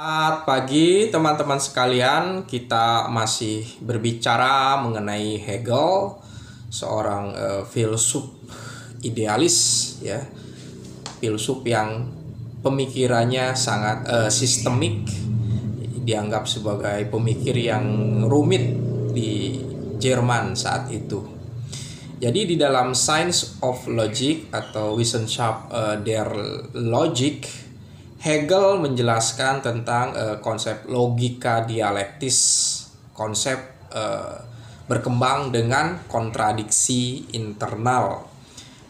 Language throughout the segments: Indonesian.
Selamat pagi teman-teman sekalian, kita masih berbicara mengenai Hegel, seorang filsuf idealis ya, filsuf yang pemikirannya sangat sistemik, dianggap sebagai pemikir yang rumit di Jerman saat itu. Jadi di dalam Science of Logic atau Wissenschaft der Logik, Hegel menjelaskan tentang konsep logika dialektis, konsep berkembang dengan kontradiksi internal.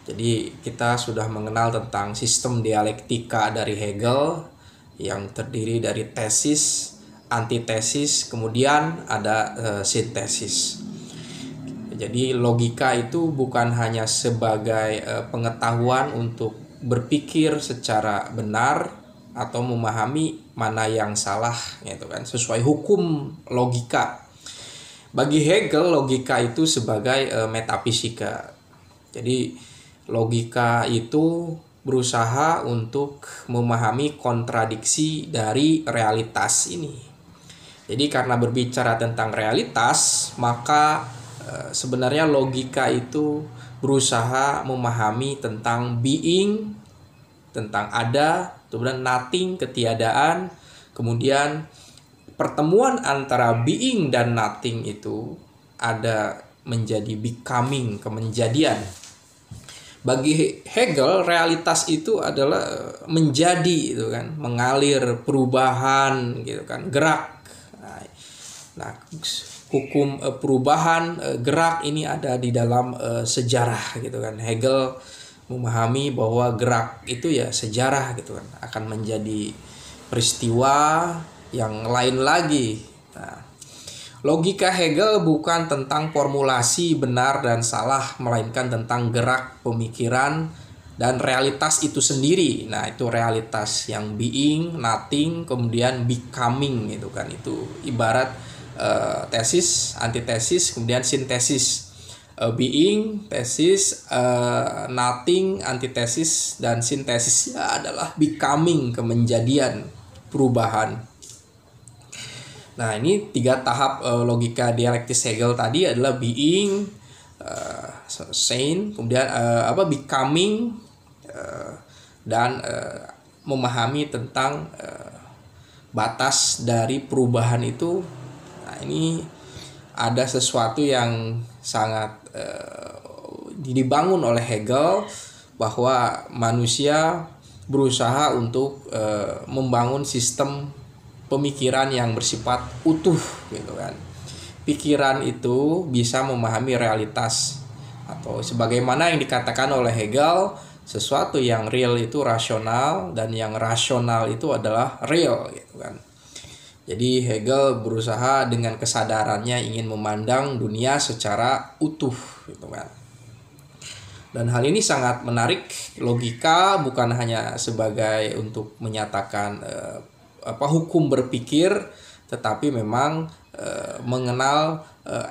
Jadi kita sudah mengenal tentang sistem dialektika dari Hegel yang terdiri dari tesis, antitesis, kemudian ada sintesis. Jadi logika itu bukan hanya sebagai pengetahuan untuk berpikir secara benar atau memahami mana yang salah gitu kan, sesuai hukum logika. Bagi Hegel logika itu sebagai metafisika. Jadi logika itu berusaha untuk memahami kontradiksi dari realitas ini. Jadi karena berbicara tentang realitas, maka sebenarnya logika itu berusaha memahami tentang being, tentang ada, kemudian nothing, ketiadaan, kemudian pertemuan antara being dan nothing itu ada menjadi becoming, kemenjadian. Bagi Hegel realitas itu adalah menjadi gitu kan, mengalir, perubahan gitu kan, gerak. Nah, hukum perubahan gerak ini ada di dalam sejarah gitu kan. Hegel memahami bahwa gerak itu ya sejarah gitu kan, akan menjadi peristiwa yang lain lagi. Nah, logika Hegel bukan tentang formulasi benar dan salah, melainkan tentang gerak pemikiran dan realitas itu sendiri. Nah, itu realitas yang being, nothing, kemudian becoming gitu kan. Itu ibarat tesis, antitesis, kemudian sintesis. Being, tesis, nothing, antitesis, dan sintesisnya adalah becoming, kemenjadian, perubahan. Nah, ini 3 tahap logika dialektis Hegel tadi adalah being, sein, kemudian becoming, dan memahami tentang batas dari perubahan itu. Nah, ini ada sesuatu yang sangat dibangun oleh Hegel, bahwa manusia berusaha untuk membangun sistem pemikiran yang bersifat utuh gitu kan. Pikiran itu bisa memahami realitas, atau sebagaimana yang dikatakan oleh Hegel, sesuatu yang real itu rasional dan yang rasional itu adalah real gitu kan. Jadi Hegel berusaha dengan kesadarannya ingin memandang dunia secara utuh gitu kan. Dan hal ini sangat menarik. Logika bukan hanya sebagai untuk menyatakan hukum berpikir, tetapi memang mengenal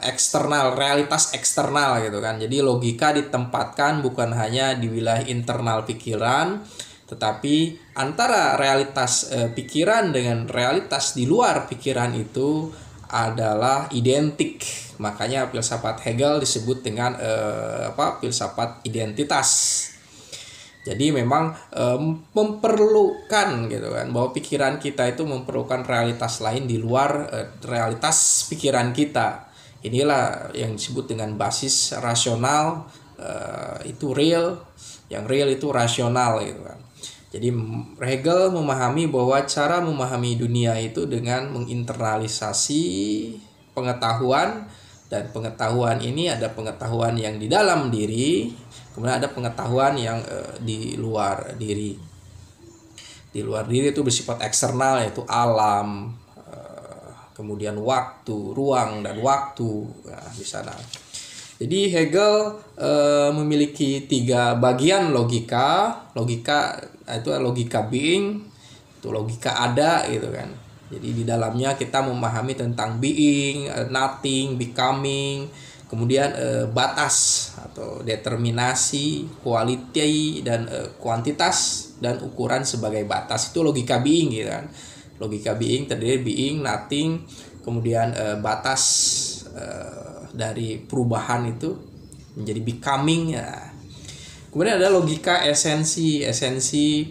eksternal, realitas eksternal gitu kan. Jadi logika ditempatkan bukan hanya di wilayah internal pikiran, tetapi antara realitas pikiran dengan realitas di luar pikiran itu adalah identik. Makanya filsafat Hegel disebut dengan filsafat identitas. Jadi memang memerlukan gitu kan, bahwa pikiran kita itu memerlukan realitas lain di luar realitas pikiran kita. Inilah yang disebut dengan basis rasional, itu real, yang real itu rasional gitu kan. Jadi Hegel memahami bahwa cara memahami dunia itu dengan menginternalisasi pengetahuan, dan pengetahuan ini ada pengetahuan yang di dalam diri, kemudian ada pengetahuan yang di luar diri. Di luar diri itu bersifat eksternal, yaitu alam, kemudian waktu, ruang dan waktu di sana. Jadi Hegel memiliki 3 bagian logika. Logika itu logika being, itu logika ada gitu kan. Jadi di dalamnya kita memahami tentang being, nothing, becoming, kemudian batas atau determinasi, quality dan kuantitas dan ukuran sebagai batas, itu logika being gitu kan. Logika being terdiri being, nothing, kemudian batas dari perubahan itu menjadi becoming ya. Kemudian ada logika esensi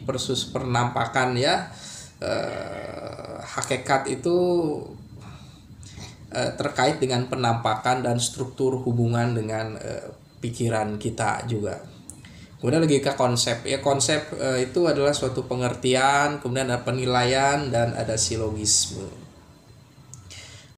versus penampakan ya. Hakikat itu terkait dengan penampakan dan struktur hubungan dengan pikiran kita juga. Kemudian logika konsep ya, konsep itu adalah suatu pengertian, kemudian ada penilaian dan ada silogisme.